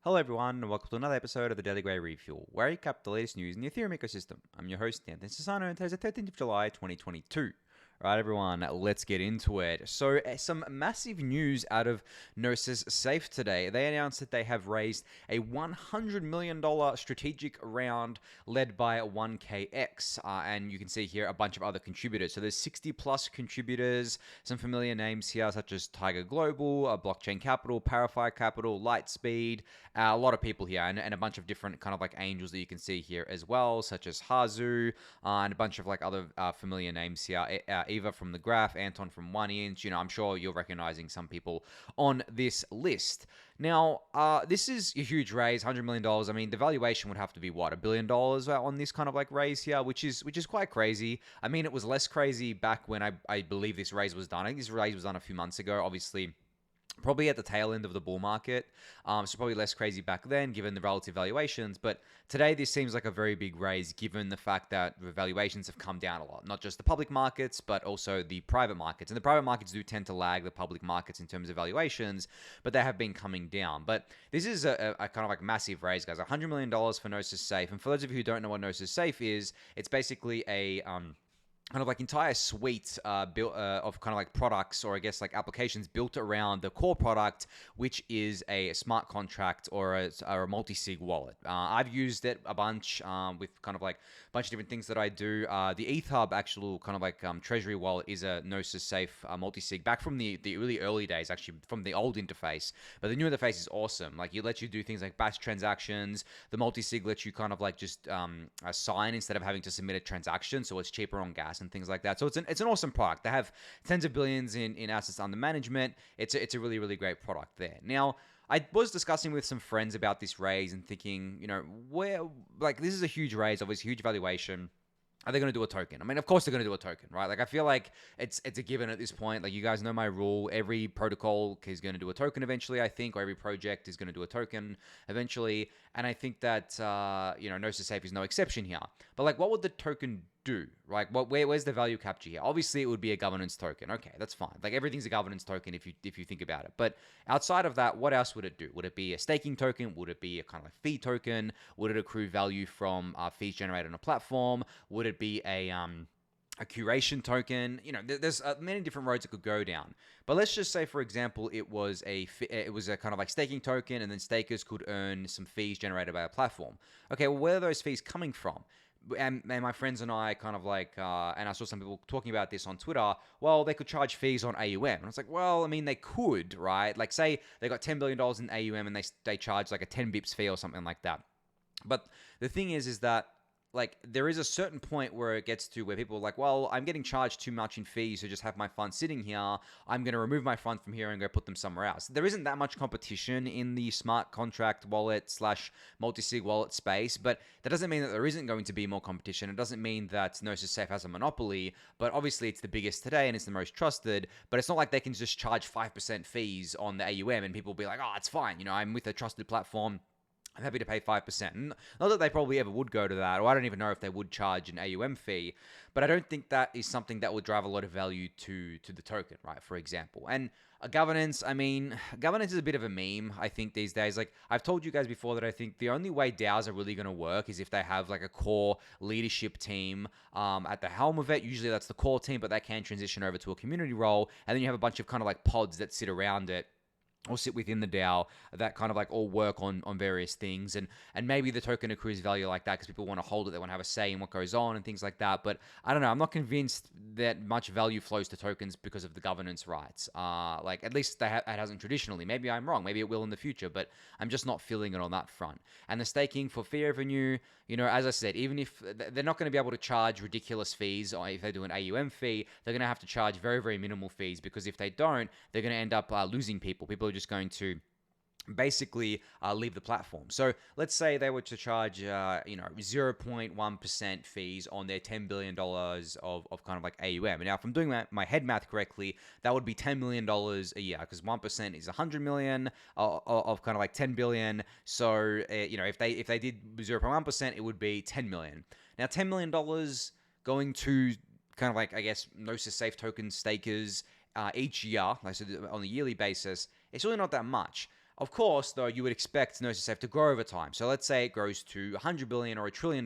Hello everyone, and welcome to another episode of the Daily Gwei Refuel, where I recap the latest news in the Ethereum ecosystem. I'm your host, Anthony Sassano, and today's the 13th of July, 2022. Right, everyone, let's get into it. So, some massive news out of Gnosis Safe today. They announced that they have raised a $100 million strategic round led by 1KX. And you can see here a bunch of other contributors. So, there's 60 plus contributors, some familiar names here, such as Tiger Global, Blockchain Capital, Parafire Capital, Lightspeed, a lot of people here, and a bunch of different kind of like angels that you can see here as well, such as Hazu, and a bunch of like other familiar names here. Eva from the Graph, Anton from 1 Inch. You know, I'm sure you're recognizing some people on this list. Now, this is a huge raise, $100 million. I mean, the valuation would have to be what, $1 billion on this kind of like raise here, which is quite crazy. I mean, it was less crazy back when I believe this raise was done. I think this raise was done a few months ago, obviously. Probably at the tail end of the bull market, so probably less crazy back then given the relative valuations, but today this seems like a very big raise given the fact that the valuations have come down a lot, not just the public markets, but also the private markets. And the private markets do tend to lag the public markets in terms of valuations, but they have been coming down. But this is a kind of like massive raise, guys. $100 million for Gnosis Safe. And for those of you who don't know what Gnosis Safe is, it's basically a kind of like entire suite built of kind of like products, or I guess like applications built around the core product, which is a smart contract or a multi-sig wallet. I've used it a bunch with kind of like a bunch of different things that I do. The ETHUB actual kind of like treasury wallet is a Gnosis Safe multi-sig back from the really early days, actually from the old interface. But the new interface is awesome. Like it lets you do things like batch transactions. The multi-sig lets you kind of like just sign instead of having to submit a transaction, so it's cheaper on gas and things like that. So it's an awesome product. They have tens of billions in assets under management. It's a really, really great product there. Now, I was discussing with some friends about this raise and thinking, you know, where, like, this is a huge raise, obviously huge valuation. Are they going to do a token? I mean, of course they're going to do a token, right? Like, I feel like it's a given at this point. Like, you guys know my rule. Every protocol is going to do a token eventually, I think, or every project is going to do a token eventually. And I think that, you know, Gnosis Safe is no exception here. But, like, what would the token do? Like, where's the value capture here? Obviously, it would be a governance token. Okay, that's fine. Like, everything's a governance token if you think about it. But outside of that, what else would it do? Would it be a staking token? Would it be a kind of like fee token? Would it accrue value from fees generated on a platform? Would it be a curation token? You know, there's many different roads it could go down. But let's just say, for example, it was a kind of like staking token, and then stakers could earn some fees generated by a platform. Okay, well, where are those fees coming from? And my friends and I kind of like, and I saw some people talking about this on Twitter, well, they could charge fees on AUM. And I was like, well, I mean, they could, right? Like, say they got $10 billion in AUM and they charge like a 10 bips fee or something like that. But the thing is that, like, there is a certain point where it gets to where people are like, well, I'm getting charged too much in fees to just have my funds sitting here. I'm going to remove my fund from here and go put them somewhere else. There isn't that much competition in the smart contract wallet / multi-sig wallet space, but that doesn't mean that there isn't going to be more competition. It doesn't mean that Gnosis Safe has a monopoly, but obviously it's the biggest today and it's the most trusted, but it's not like they can just charge 5% fees on the AUM and people will be like, oh, it's fine. You know, I'm with a trusted platform. I'm happy to pay 5%. Not that they probably ever would go to that, or I don't even know if they would charge an AUM fee, but I don't think that is something that would drive a lot of value to the token, right, for example. And governance, I mean, governance is a bit of a meme, I think, these days. Like, I've told you guys before that I think the only way DAOs are really going to work is if they have, like, a core leadership team at the helm of it. Usually that's the core team, but that can transition over to a community role, and then you have a bunch of kind of, like, pods that sit around it or sit within the DAO that kind of like all work on various things, and maybe the token accrues value like that because people want to hold it, they want to have a say in what goes on and things like that. But I don't know, I'm not convinced that much value flows to tokens because of the governance rights. Like, at least it hasn't traditionally. Maybe I'm wrong, maybe it will in the future, but I'm just not feeling it on that front. And the staking for fee revenue, you know, as I said, even if they're not going to be able to charge ridiculous fees, or if they do an AUM fee, they're going to have to charge very, very minimal fees, because if they don't, they're going to end up losing people. People are just going to basically leave the platform. So let's say they were to charge, 0.1% fees on their $10 billion of kind of like AUM. Now, if I'm doing my head math correctly, that would be $10 million a year, because 1% is 100 million of kind of like 10 billion. So, if they did 0.1%, it would be 10 million. Now, $10 million going to kind of like, I guess, Gnosis Safe token stakers each year, like, so on a yearly basis, it's really not that much. Of course, though, you would expect Gnosis Safe to grow over time. So let's say it grows to 100 billion or $1 trillion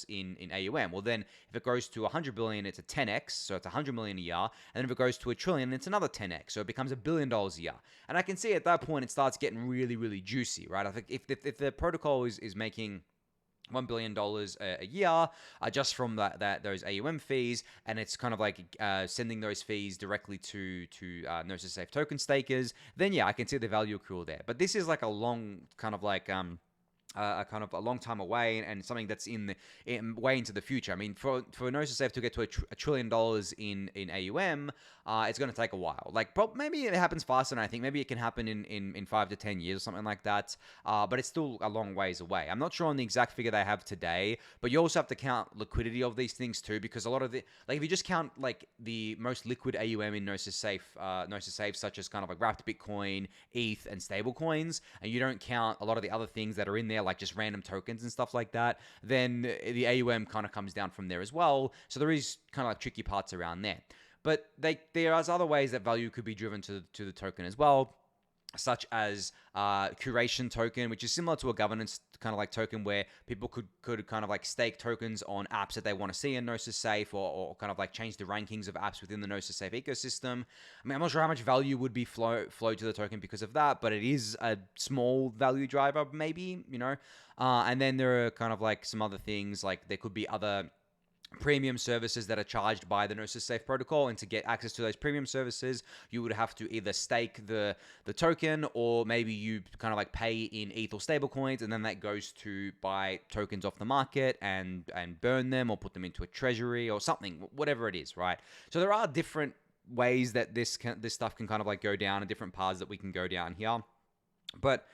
in AUM. Well, then if it grows to 100 billion, it's a 10x, so it's 100 million a year. And then if it goes to $1 trillion, it's another 10x, so it becomes $1 billion a year. And I can see at that point it starts getting really, really juicy, right? I think if the protocol is making $1 billion a year just from those AUM fees, and it's kind of like sending those fees directly to Gnosis Safe token stakers, then yeah, I can see the value accrual there. But this is like a long kind of like a long time away, and something that's way into the future. I mean, for Gnosis Safe to get to $1 trillion in AUM, it's going to take a while. Like, maybe it happens faster than I think. Maybe it can happen in 5 to 10 years or something like that. But it's still a long ways away. I'm not sure on the exact figure they have today, but you also have to count liquidity of these things too, because a lot of if you just count like the most liquid AUM in Gnosis Safe, such as kind of like wrapped Bitcoin, ETH, and stable coins, and you don't count a lot of the other things that are in there, like just random tokens and stuff like that, then the AUM kind of comes down from there as well. So there is kind of like tricky parts around there. But there are other ways that value could be driven to the token as well, such as curation token, which is similar to a governance kind of like token where people could kind of like stake tokens on apps that they want to see in Gnosis Safe, or kind of like change the rankings of apps within the Gnosis Safe ecosystem. I mean, I'm not sure how much value would be flow to the token because of that, but it is a small value driver, maybe, and then there are kind of like some other things, like there could be other premium services that are charged by the Gnosis Safe protocol, and to get access to those premium services, you would have to either stake the token, or maybe you kind of like pay in ETH or stable coins, and then that goes to buy tokens off the market and burn them or put them into a treasury or something, whatever it is, right? So there are different ways that this stuff can kind of like go down, and different paths that we can go down here. But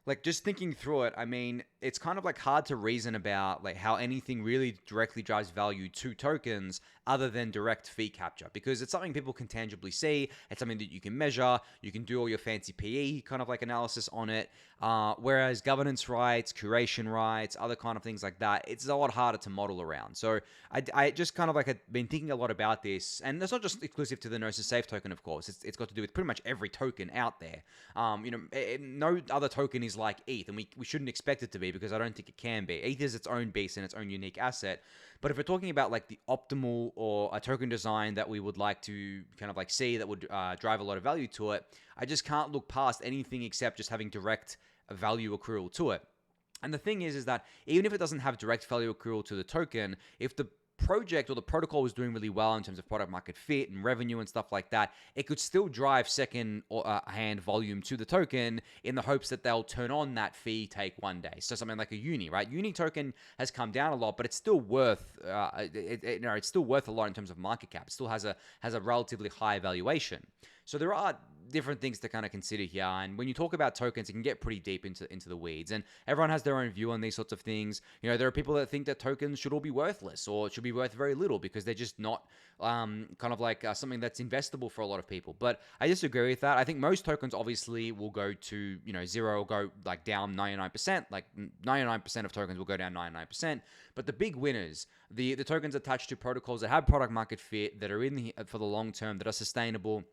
like, just thinking through it, I mean, it's kind of like hard to reason about like how anything really directly drives value to tokens other than direct fee capture, because it's something people can tangibly see. It's something that you can measure. You can do all your fancy PE kind of like analysis on it. Whereas governance rights, curation rights, other kind of things like that, it's a lot harder to model around. So I just kind of like have been thinking a lot about this, and it's not just exclusive to the Gnosis Safe token, of course. It's got to do with pretty much every token out there. No other token is like ETH, and we shouldn't expect it to be, because I don't think it can be. ETH is its own beast and its own unique asset. But if we're talking about like the optimal or a token design that we would like to kind of like see that would drive a lot of value to it, I just can't look past anything except just having direct value accrual to it. And the thing is that even if it doesn't have direct value accrual to the token, if the project or the protocol was doing really well in terms of product market fit and revenue and stuff like that, it could still drive second hand volume to the token in the hopes that they'll turn on that fee take one day. So something like a Uni, right? Uni token has come down a lot, but it's still worth it's still worth a lot in terms of market cap. It still has a relatively high valuation. So there are different things to kind of consider here, and when you talk about tokens, it can get pretty deep into the weeds, and everyone has their own view on these sorts of things. There are people that think that tokens should all be worthless, or should be worth very little, because they're just not kind of like something that's investable for a lot of people. But I disagree with that. I think most tokens obviously will go to zero, or go like down 99%. Like 99% of tokens will go down 99%. But the big winners, the tokens attached to protocols that have product market fit, that are in for the long term, that are sustainable,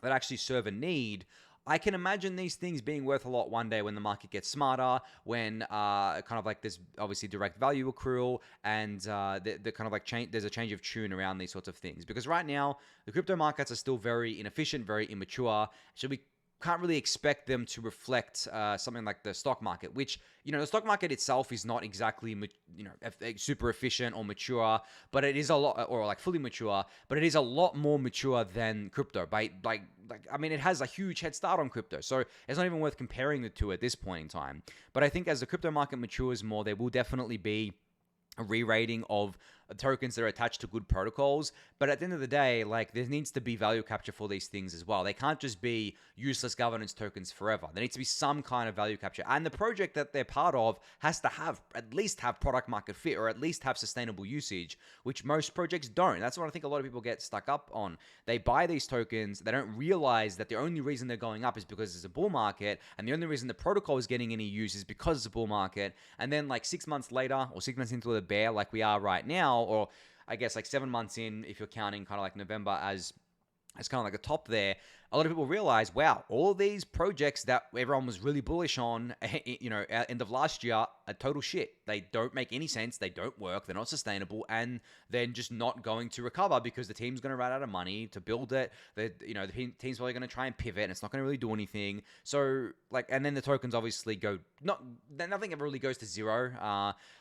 that actually serve a need, I can imagine these things being worth a lot one day when the market gets smarter, when kind of like there's obviously direct value accrual, and the kind of like there's a change of tune around these sorts of things. Because right now, the crypto markets are still very inefficient, very immature. So we can't really expect them to reflect something like the stock market, which, the stock market itself is not exactly, super efficient or mature, but it is a lot, or like fully mature, but it is a lot more mature than crypto. It has a huge head start on crypto. So it's not even worth comparing the two at this point in time. But I think as the crypto market matures more, there will definitely be a re-rating of tokens that are attached to good protocols. But at the end of the day, like, there needs to be value capture for these things as well. They can't just be useless governance tokens forever. There needs to be some kind of value capture. And the project that they're part of has to at least have product market fit, or at least have sustainable usage, which most projects don't. That's what I think a lot of people get stuck up on. They buy these tokens, they don't realize that the only reason they're going up is because it's a bull market, and the only reason the protocol is getting any use is because it's a bull market. And then like 6 months later, or 6 months into the bear like we are right now, or I guess like 7 months in, if you're counting kind of like November as kind of like a top there, a lot of people realize, wow, all these projects that everyone was really bullish on, at end of last year, are total shit. They don't make any sense. They don't work. They're not sustainable, and they're just not going to recover because the team's going to run out of money to build it. The team's probably going to try and pivot, and it's not going to really do anything. So, and then the tokens obviously nothing ever really goes to zero.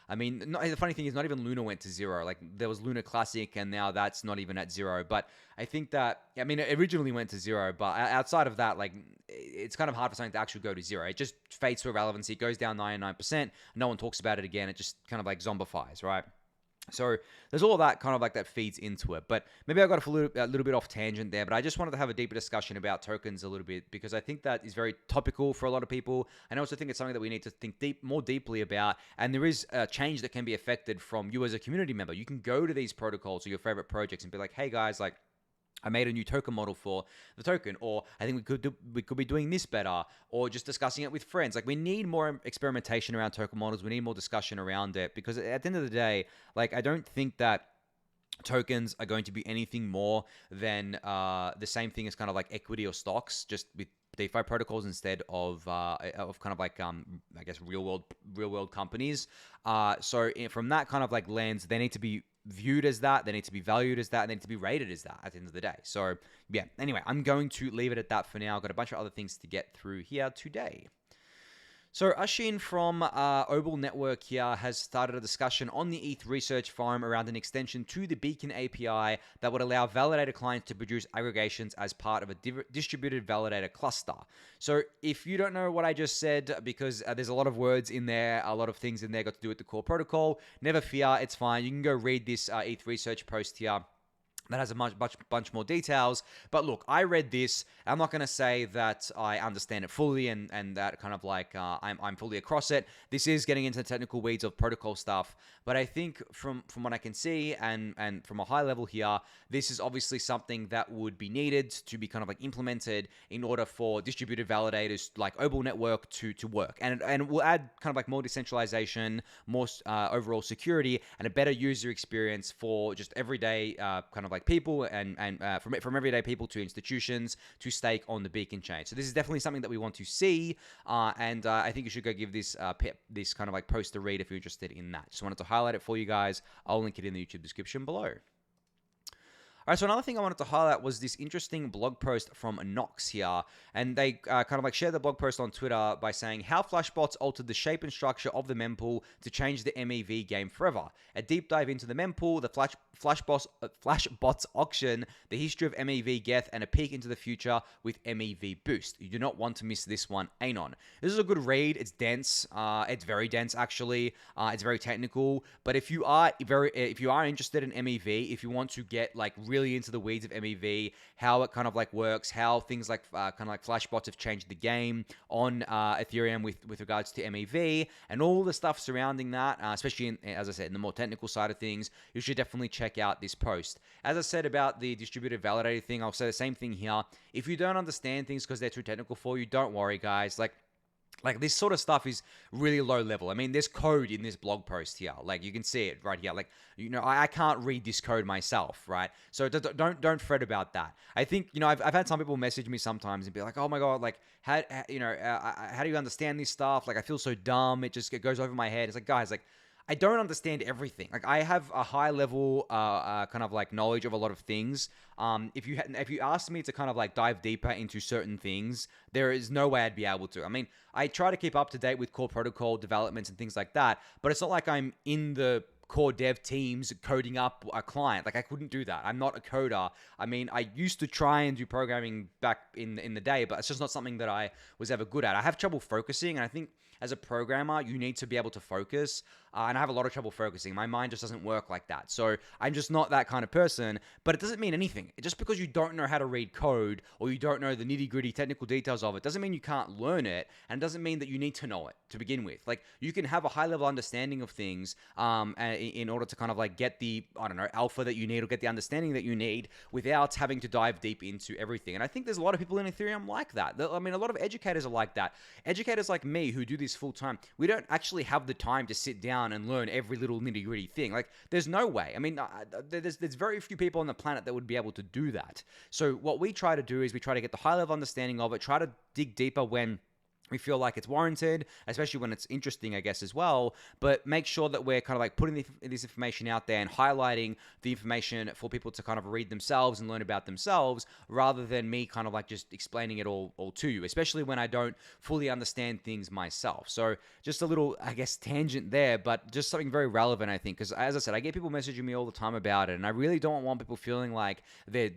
The funny thing is, not even Luna went to zero. Like, there was Luna Classic, and now that's not even at zero. But I think that, it originally went to zero, but outside of that, it's kind of hard for something to actually go to zero. It just fades to irrelevancy, goes down 99%. No one talks about it again. It just kind of zombifies, right? So there's all of that kind of that feeds into it. But maybe I got a little bit off tangent there, but I just wanted to have a deeper discussion about tokens a little bit, because I think that is very topical for a lot of people. And I also think it's something that we need to think more deeply about. And there is a change that can be affected from you as a community member. You can go to these protocols or your favorite projects and be like, hey guys, I made a new token model for the token, or I think we could be doing this better, or just discussing it with friends. We need more experimentation around token models. We need more discussion around it, because at the end of the day, I don't think that tokens are going to be anything more than the same thing as kind of equity or stocks, just with DeFi protocols instead of kind of I guess real world companies. So from that kind of lens, they need to be viewed as that, they need to be valued as that, and they need to be rated as that at the end of the day. So yeah, anyway, I'm going to leave it at that for now. I've got a bunch of other things to get through here today. So Ashin from Obol Network here has started a discussion on the ETH research forum around an extension to the Beacon API that would allow validator clients to produce aggregations as part of a distributed validator cluster. So if you don't know what I just said, because there's a lot of words in there, a lot of things in there got to do with the core protocol, never fear, it's fine. You can go read this ETH research post here that has a bunch more details. But look, I read this. I'm not going to say that I understand it fully and that kind of I'm fully across it. This is getting into the technical weeds of protocol stuff. But I think from what I can see and from a high level here, this is obviously something that would be needed to be kind of implemented in order for distributed validators like Obol Network to work. And it will add kind of more decentralization, more overall security, and a better user experience for just everyday kind of people and from everyday people to institutions to stake on the Beacon chain. So this is definitely something that we want to see, and I think you should go give this this kind of post a read if you're interested in that. Just wanted to highlight it for you guys. I'll link it in the YouTube description below. All right, so another thing I wanted to highlight was this interesting blog post from Nox here. And they kind of shared the blog post on Twitter by saying how Flashbots altered the shape and structure of the mempool to change the MEV game forever. A deep dive into the mempool, the Flashbots auction, the history of MEV Geth, and a peek into the future with MEV Boost. You do not want to miss this one, Anon. This is a good read. It's dense. It's very dense, actually. It's very technical. But if you are interested in MEV, if you want to get really into the weeds of MEV, how it kind of works, how things Flashbots have changed the game on Ethereum with regards to MEV, and all the stuff surrounding that, especially as I said, in the more technical side of things, you should definitely check out this post. As I said about the distributed validator thing, I'll say the same thing here. If you don't understand things because they're too technical for you, don't worry, guys. This sort of stuff is really low level. I mean, there's code in this blog post here. You can see it right here. I can't read this code myself, right? So don't fret about that. I think, I've had some people message me sometimes and be like, oh my God, how do you understand this stuff? I feel so dumb. It goes over my head. It's guys, I don't understand everything. I have a high level kind of knowledge of a lot of things. If you asked me to kind of dive deeper into certain things, there is no way I'd be able to. I mean, I try to keep up to date with core protocol developments and things like that, but it's not like I'm in the core dev teams coding up a client. I couldn't do that. I'm not a coder. I mean, I used to try and do programming back in the day, but it's just not something that I was ever good at. I have trouble focusing, and I think as a programmer, you need to be able to focus, and I have a lot of trouble focusing. My mind just doesn't work like that. So I'm just not that kind of person, but it doesn't mean anything. Just because you don't know how to read code or you don't know the nitty-gritty technical details of it doesn't mean you can't learn it, and it doesn't mean that you need to know it to begin with. You can have a high-level understanding of things in order to kind of get the, alpha that you need or get the understanding that you need without having to dive deep into everything. And I think there's a lot of people in Ethereum like that. I mean, a lot of educators are like that. Educators like me who do this this full time. We don't actually have the time to sit down and learn every little nitty gritty thing. Like, there's no way. I mean, there's very few people on the planet that would be able to do that. So what we try to do is we try to get the high level understanding of it, try to dig deeper when we feel like it's warranted, especially when it's interesting, I guess, as well. But make sure that we're kind of like putting this information out there and highlighting the information for people to kind of read themselves and learn about themselves, rather than me kind of like just explaining it all to you, especially when I don't fully understand things myself. So just a little, I guess, tangent there, but just something very relevant, I think, because as I said, I get people messaging me all the time about it, and I really don't want people feeling like they're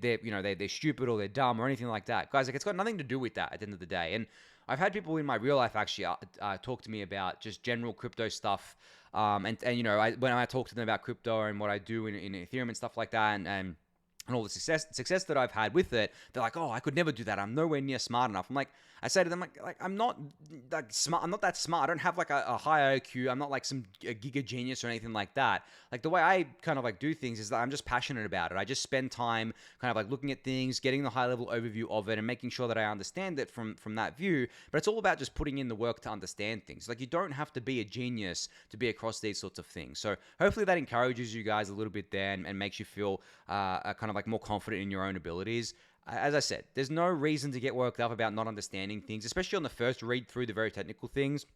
stupid or they're dumb or anything like that. Guys, like, it's got nothing to do with that at the end of the day. And I've had people in my real life actually talk to me about just general crypto stuff. When I talk to them about crypto and what I do in Ethereum and stuff like that, and all the success that I've had with it, they're like, oh, I could never do that. I'm nowhere near smart enough. I'm like, I say to them, like I'm not like smart. I'm not that smart. I don't have like a high IQ. I'm not like some giga genius or anything like that. Like, the way I kind of like do things is that I'm just passionate about it. I just spend time kind of like looking at things, getting the high level overview of it, and making sure that I understand it from that view. But it's all about just putting in the work to understand things. Like, you don't have to be a genius to be across these sorts of things. So hopefully that encourages you guys a little bit there, and makes you feel kind of like more confident in your own abilities. As I said, there's no reason to get worked up about not understanding things, especially on the first read through the very technical things.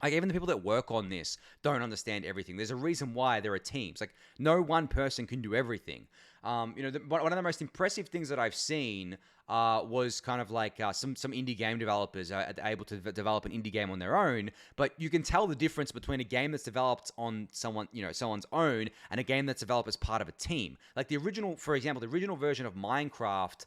Like, even the people that work on this don't understand everything. There's a reason why there are teams. Like, no one person can do everything. One of the most impressive things that I've seen was kind of like some indie game developers are able to develop an indie game on their own, but you can tell the difference between a game that's developed on someone's own and a game that's developed as part of a team. Like, for example, the original version of Minecraft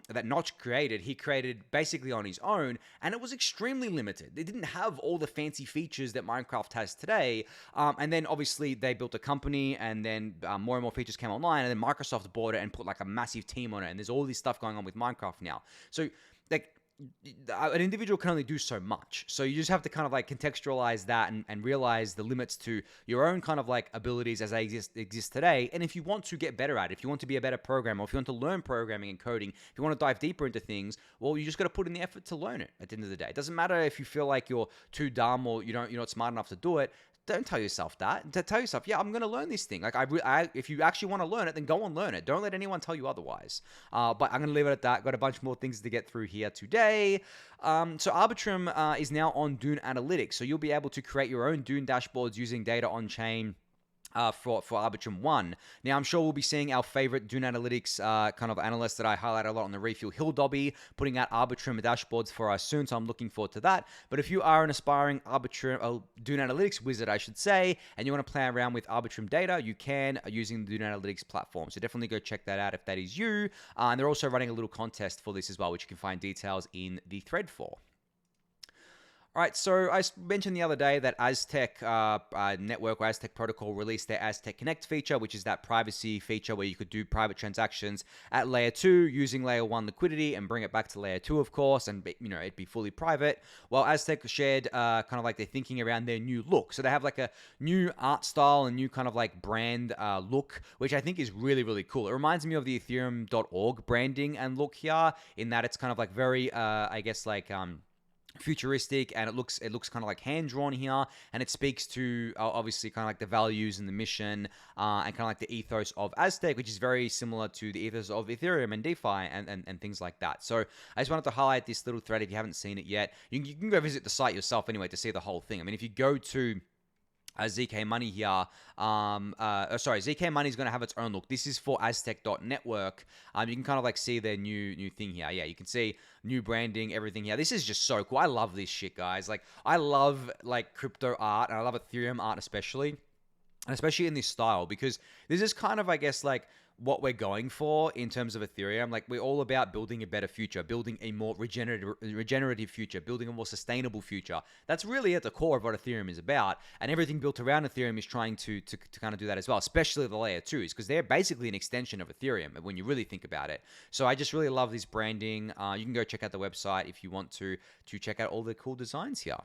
that Notch created, he created basically on his own, and it was extremely limited. It didn't have all the fancy features that Minecraft has today, and then obviously they built a company, and then more and more features came online, and then Microsoft bought it and put like a massive team on it, and there's all this stuff going on with Minecraft now. So, like, an individual can only do so much. So you just have to kind of like contextualize that and realize the limits to your own kind of like abilities as they exist today. And if you want to get better at it, if you want to be a better programmer, or if you want to learn programming and coding, if you want to dive deeper into things, well, you just got to put in the effort to learn it at the end of the day. It doesn't matter if you feel like you're too dumb or you're not smart enough to do it. Don't tell yourself that. Tell yourself, yeah, I'm going to learn this thing. Like, if you actually want to learn it, then go and learn it. Don't let anyone tell you otherwise. But I'm going to leave it at that. Got a bunch more things to get through here today. So Arbitrum is now on Dune Analytics. So you'll be able to create your own Dune dashboards using data on-chain. For Arbitrum 1. Now, I'm sure we'll be seeing our favorite Dune Analytics kind of analyst that I highlight a lot on the Refuel, Hill Dobby, putting out Arbitrum dashboards for us soon, so I'm looking forward to that. But if you are an aspiring Dune Analytics wizard, I should say, and you want to play around with Arbitrum data, you can using the Dune Analytics platform. So definitely go check that out if that is you. And they're also running a little contest for this as well, which you can find details in the thread for. All right, so I mentioned the other day that Aztec network or Aztec protocol released their Aztec Connect feature, which is that privacy feature where you could do private transactions at layer 2 using layer 1 liquidity and bring it back to layer 2, of course, and it'd be fully private. Well, Aztec shared kind of like their thinking around their new look. So they have like a new art style and new kind of like brand look, which I think is really, really cool. It reminds me of the Ethereum.org branding and look here, in that it's kind of like very, I guess, like futuristic, and it looks kind of like hand drawn here, and it speaks to obviously kind of like the values and the mission and kind of like the ethos of Aztec, which is very similar to the ethos of Ethereum and DeFi and things like that. So I just wanted to highlight this little thread. If you haven't seen it yet, you can go visit the site yourself anyway to see the whole thing. I mean, if you go to ZK Money here. ZK Money is going to have its own look. This is for Aztec.network. You can kind of like see their new thing here. Yeah, you can see new branding, everything here. This is just so cool. I love this shit, guys. Like, I love like crypto art, and I love Ethereum art especially. And especially in this style, because this is kind of, I guess, like what we're going for in terms of Ethereum. Like, we're all about building a better future, building a more regenerative future, building a more sustainable future. That's really at the core of what Ethereum is about. And everything built around Ethereum is trying to kind of do that as well, especially the layer 2s, because they're basically an extension of Ethereum when you really think about it. So I just really love this branding. You can go check out the website if you want to check out all the cool designs here.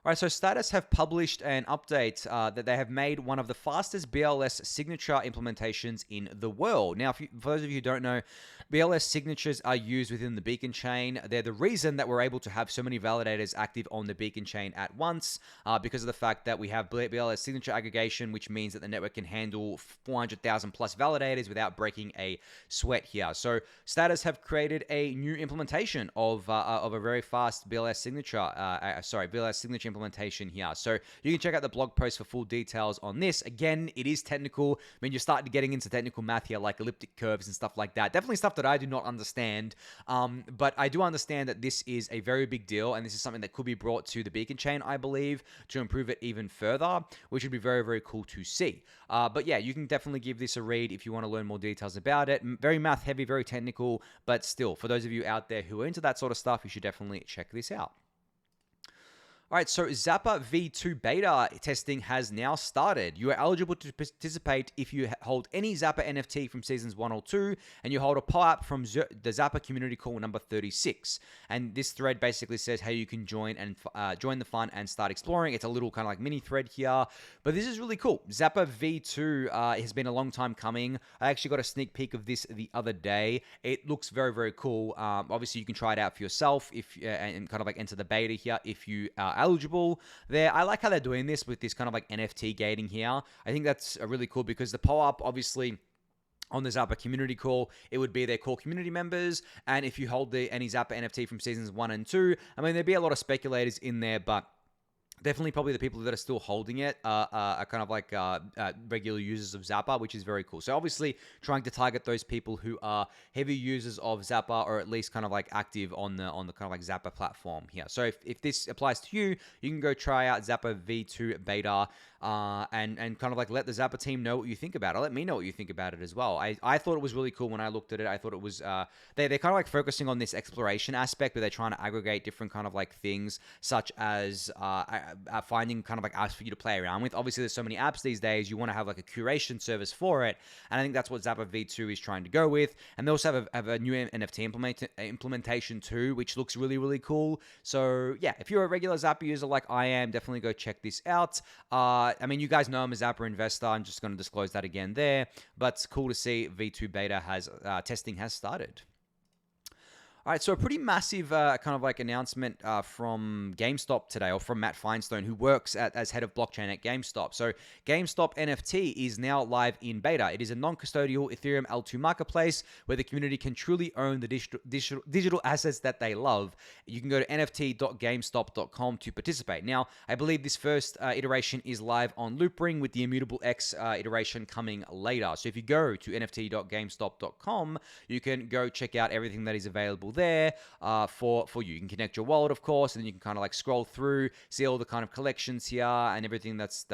All right, so Status have published an update that they have made one of the fastest BLS signature implementations in the world. Now, for those of you who don't know, BLS signatures are used within the Beacon chain. They're the reason that we're able to have so many validators active on the Beacon chain at once because of the fact that we have BLS signature aggregation, which means that the network can handle 400,000 plus validators without breaking a sweat here. So Status have created a new implementation of a very fast BLS signature, BLS signature implementation here. So you can check out the blog post for full details on this. Again, it is technical. I mean, you're starting getting into technical math here, like elliptic curves and stuff like that. Definitely stuff that I do not understand. But I do understand that this is a very big deal, and this is something that could be brought to the Beacon chain, I believe, to improve it even further, which would be very, very cool to see. But yeah, you can definitely give this a read if you want to learn more details about it. Very math heavy, very technical, but still, for those of you out there who are into that sort of stuff, you should definitely check this out. All right, so Zapper V2 beta testing has now started. You are eligible to participate if you hold any Zapper NFT from seasons 1 or 2, and you hold a POAP from the Zapper community call number 36. And this thread basically says how you can join the fun and start exploring. It's a little kind of like mini thread here, but this is really cool. Zapper V2 has been a long time coming. I actually got a sneak peek of this the other day. It looks very, very cool. Obviously, you can try it out for yourself and kind of like enter the beta here if you are eligible there. I like how they're doing this with this kind of like NFT gating here. I think that's really cool because the POAP obviously on the Zapper community call, it would be their core community members. And if you hold any Zapper NFT from seasons 1 and 2, I mean, there'd be a lot of speculators in there, but definitely probably the people that are still holding it are kind of like regular users of Zapper, which is very cool. So obviously trying to target those people who are heavy users of Zapper or at least kind of like active on the kind of like Zapper platform here. So if this applies to you, you can go try out Zapper V2 beta and kind of like let the Zapper team know what you think about it. Let me know what you think about it as well. I thought it was really cool when I looked at it. I thought it was, they're kind of like focusing on this exploration aspect where they're trying to aggregate different kind of like things such as finding kind of like apps for you to play around with. Obviously, there's so many apps these days. You want to have like a curation service for it. And I think that's what Zapper V2 is trying to go with. And they also have a new NFT implementation too, which looks really, really cool. So yeah, if you're a regular Zapper user like I am, definitely go check this out. I mean, you guys know I'm a Zapper investor. I'm just going to disclose that again there. But it's cool to see V2 beta testing has started. All right, so a pretty massive kind of like announcement from GameStop today, or from Matt Feinstein, who works as head of blockchain at GameStop. So GameStop NFT is now live in beta. It is a non-custodial Ethereum L2 marketplace where the community can truly own the digital assets that they love. You can go to nft.gamestop.com to participate. Now, I believe this first iteration is live on Loopring with the Immutable X iteration coming later. So if you go to nft.gamestop.com, you can go check out everything that is available there for you. You can connect your wallet, of course, and then you can kind of like scroll through, see all the kind of collections here and everything that's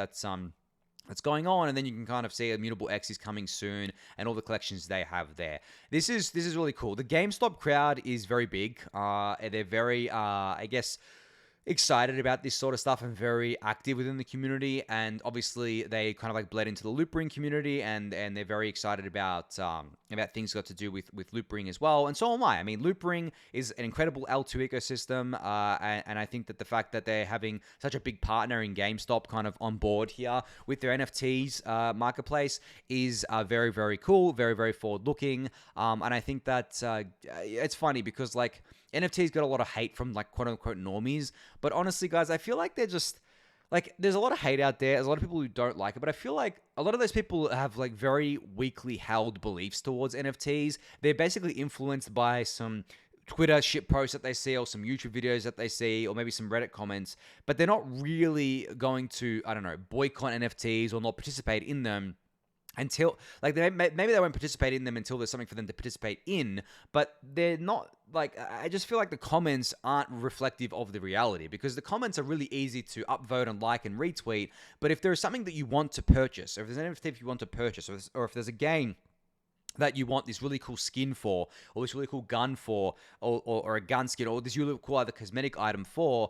going on, and then you can kind of see Immutable X is coming soon and all the collections they have there. This is really cool. The GameStop crowd is very big. They're very, I guess, excited about this sort of stuff and very active within the community, and obviously they kind of like bled into the Loopring community, and they're very excited about things got to do with Loopring as well, and so am I. I mean, Loopring is an incredible L2 ecosystem, and I think that the fact that they're having such a big partner in GameStop kind of on board here with their NFTs marketplace is very, very cool, very, very forward-looking, and I think that it's funny because like NFTs got a lot of hate from like quote-unquote normies, but honestly, guys, I feel like they're just like, there's a lot of hate out there. There's a lot of people who don't like it, but I feel like a lot of those people have like very weakly held beliefs towards NFTs. They're basically influenced by some Twitter shit posts that they see, or some YouTube videos that they see, or maybe some Reddit comments, but they're not really going to, I don't know, boycott NFTs or not participate in them until, like, maybe they won't participate in them until there's something for them to participate in, but they're not, like, I just feel like the comments aren't reflective of the reality, because the comments are really easy to upvote and like and retweet, but if there is something that you want to purchase, or if there's an NFT you want to purchase, or if there's a game that you want this really cool skin for, or this really cool gun for, or a gun skin, or this really cool other cosmetic item for,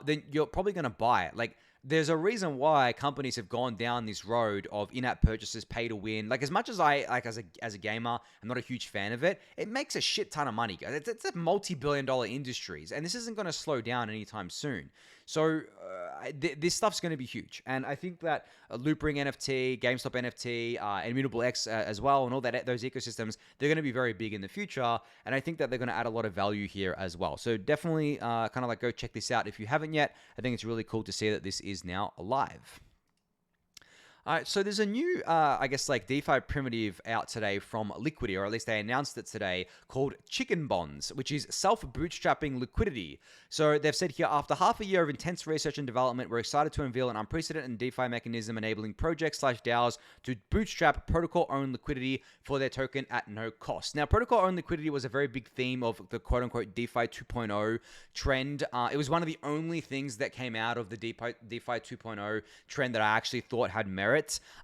then you're probably going to buy it. Like, there's a reason why companies have gone down this road of in-app purchases, pay to win. Like, as much as I, like, as a gamer, I'm not a huge fan of it, it makes a shit ton of money, guys. It's a multi-billion-dollar industries, and this isn't going to slow down anytime soon. So this stuff's going to be huge. And I think that Loopring NFT, GameStop NFT, Immutable X as well, and all that, those ecosystems, they're going to be very big in the future. And I think that they're going to add a lot of value here as well. So definitely kind of like go check this out if you haven't yet. I think it's really cool to see that this is now alive. All right, so there's a new, I guess, like DeFi primitive out today from Liquity, or at least they announced it today, called Chicken Bonds, which is self-bootstrapping liquidity. So they've said here, after half a year of intense research and development, we're excited to unveil an unprecedented DeFi mechanism enabling projects/DAOs to bootstrap protocol-owned liquidity for their token at no cost. Now, protocol-owned liquidity was a very big theme of the quote-unquote DeFi 2.0 trend. It was one of the only things that came out of the DeFi 2.0 trend that I actually thought had merit.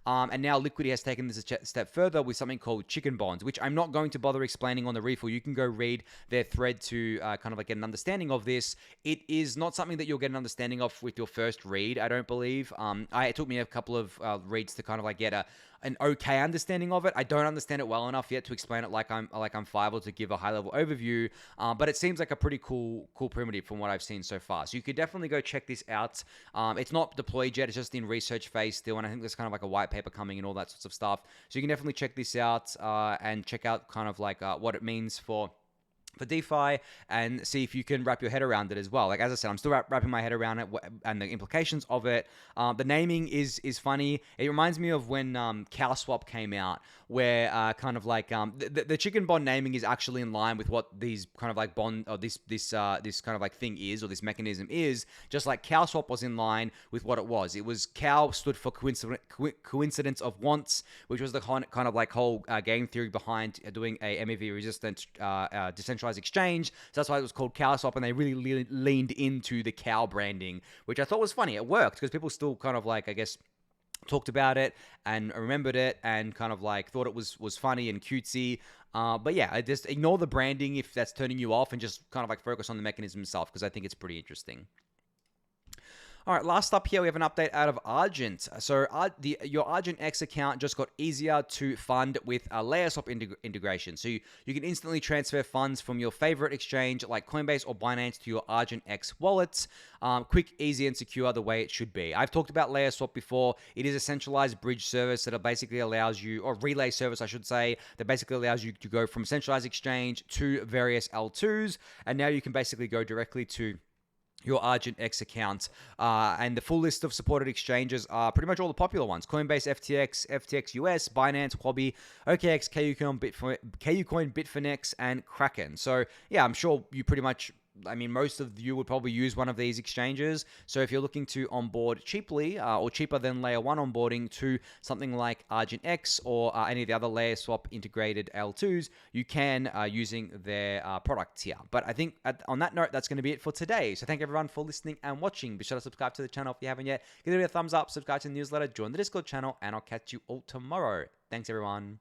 And now Liquity has taken this a step further with something called Chicken Bonds, which I'm not going to bother explaining on the Refuel. You can go read their thread to kind of like get an understanding of this. It is not something that you'll get an understanding of with your first read, I don't believe. It took me a couple of reads to kind of like get an okay understanding of it. I don't understand it well enough yet to explain it like I'm five, or to give a high level overview. But it seems like a pretty cool primitive from what I've seen so far. So you could definitely go check this out. It's not deployed yet. It's just in research phase still. And I think there's kind of like a white paper coming and all that sorts of stuff. So you can definitely check this out and check out kind of like what it means for DeFi, and see if you can wrap your head around it as well. Like, as I said, I'm still wrapping my head around it and the implications of it. The naming is funny. It reminds me of when CowSwap came out, where kind of like the chicken bond naming is actually in line with what these kind of like bond, or this kind of like thing is, or this mechanism is. Just like CowSwap was in line with what it was. It was Cow stood for coincidence of wants, which was the kind of like whole game theory behind doing a MEV resistant decentralized exchange. So that's why it was called CowSwap, and they really leaned into the cow branding, which I thought was funny. It worked because people still kind of like, I guess, talked about it and remembered it and kind of like thought it was funny and cutesy. But yeah, I just ignore the branding if that's turning you off, and just kind of like focus on the mechanism itself, because I think it's pretty interesting. All right, last up here, we have an update out of Argent. So your Argent X account just got easier to fund with a LayerSwap integration. So you can instantly transfer funds from your favorite exchange like Coinbase or Binance to your Argent X wallets. Quick, easy, and secure, the way it should be. I've talked about LayerSwap before. It is a centralized bridge service that basically allows you, or relay service, I should say, that basically allows you to go from centralized exchange to various L2s. And now you can basically go directly to your Argent X account, and the full list of supported exchanges are pretty much all the popular ones: Coinbase, FTX, FTX US, Binance, Huobi, OKX, KuCoin, Bitfinex, and Kraken. So yeah, I'm sure you pretty much, I mean, most of you would probably use one of these exchanges. So if you're looking to onboard cheaply, or cheaper than Layer 1 onboarding to something like Argent X or any of the other LayerSwap integrated L2s, you can using their products here. But I think on that note, that's going to be it for today. So thank everyone for listening and watching. Be sure to subscribe to the channel if you haven't yet. Give it a thumbs up, subscribe to the newsletter, join the Discord channel, and I'll catch you all tomorrow. Thanks, everyone.